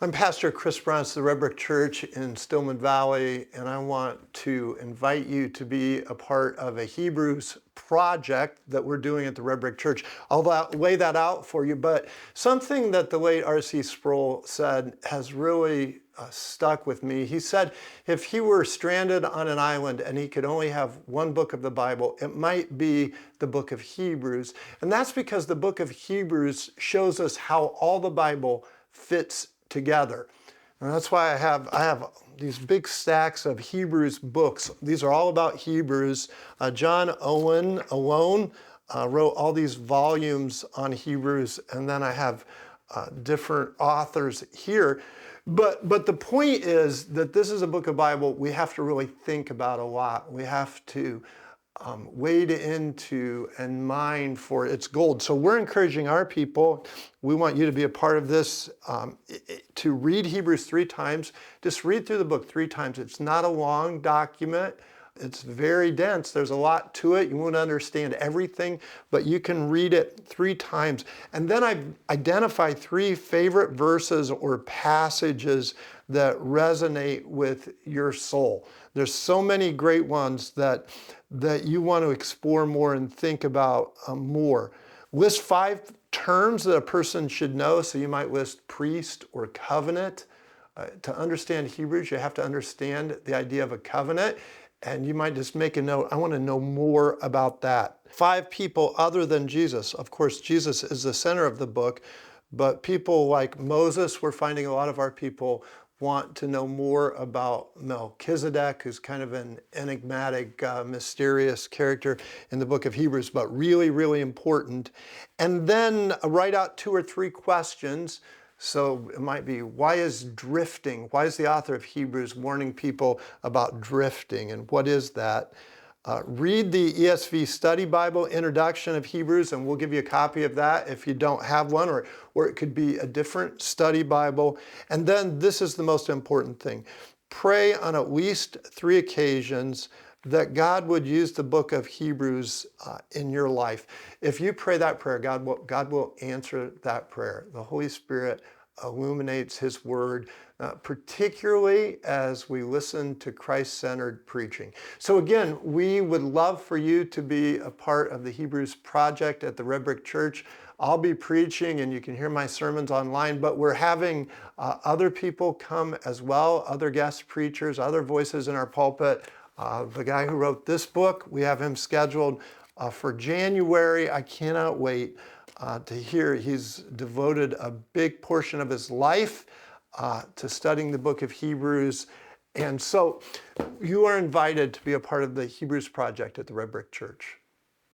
I'm Pastor Chris Brauns of the Red Brick Church in Stillman Valley, and I want to invite you to be a part of a Hebrews project that we're doing at the Red Brick Church. I'll lay that out for you, but something that the late R.C. Sproul said has really stuck with me. He said if he were stranded on an island and he could only have one book of the Bible, it might be the book of Hebrews. And that's because the book of Hebrews shows us how all the Bible fits together. And that's why I have these big stacks of Hebrews books. These are all about Hebrews. John Owen alone wrote all these volumes on Hebrews, and then I have different authors here. But the point is that this is a book of Bible we have to really think about a lot. We have to wade into and mine for its gold. So we're encouraging our people. We want you to be a part of this, to read Hebrews 3 times. Just read through the book 3 times. It's not a long document. It's very dense. There's a lot to it. You won't understand everything, but you can read it 3 times. And then I identify 3 favorite verses or passages that resonate with your soul. There's so many great ones that you want to explore more and think about more. List 5 terms that a person should know. So you might list priest or covenant. To understand Hebrews, you have to understand the idea of a covenant. And you might just make a note, I want to know more about that. 5 people other than Jesus. Of course, Jesus is the center of the book, but people like Moses, we're finding a lot of our people want to know more about Melchizedek, who's kind of an enigmatic, mysterious character in the book of Hebrews, but really, really important. And then write out 2 or 3 questions. So it might be, why is drifting? Why is the author of Hebrews warning people about drifting? And what is that? Read the ESV Study Bible Introduction of Hebrews, and we'll give you a copy of that if you don't have one, or it could be a different study Bible. And then this is the most important thing. Pray on at least 3 occasions that God would use the book of Hebrews in your life. If you pray that prayer, God will answer that prayer. The Holy Spirit illuminates His Word, particularly as we listen to Christ-centered preaching. So again, we would love for you to be a part of the Hebrews Project at the Red Brick Church. I'll be preaching and you can hear my sermons online, but we're having other people come as well, other guest preachers, other voices in our pulpit. The guy who wrote this book, we have him scheduled for January. I cannot wait to hear. He's devoted a big portion of his life to studying the book of Hebrews. And so you are invited to be a part of the Hebrews Project at the Red Brick Church.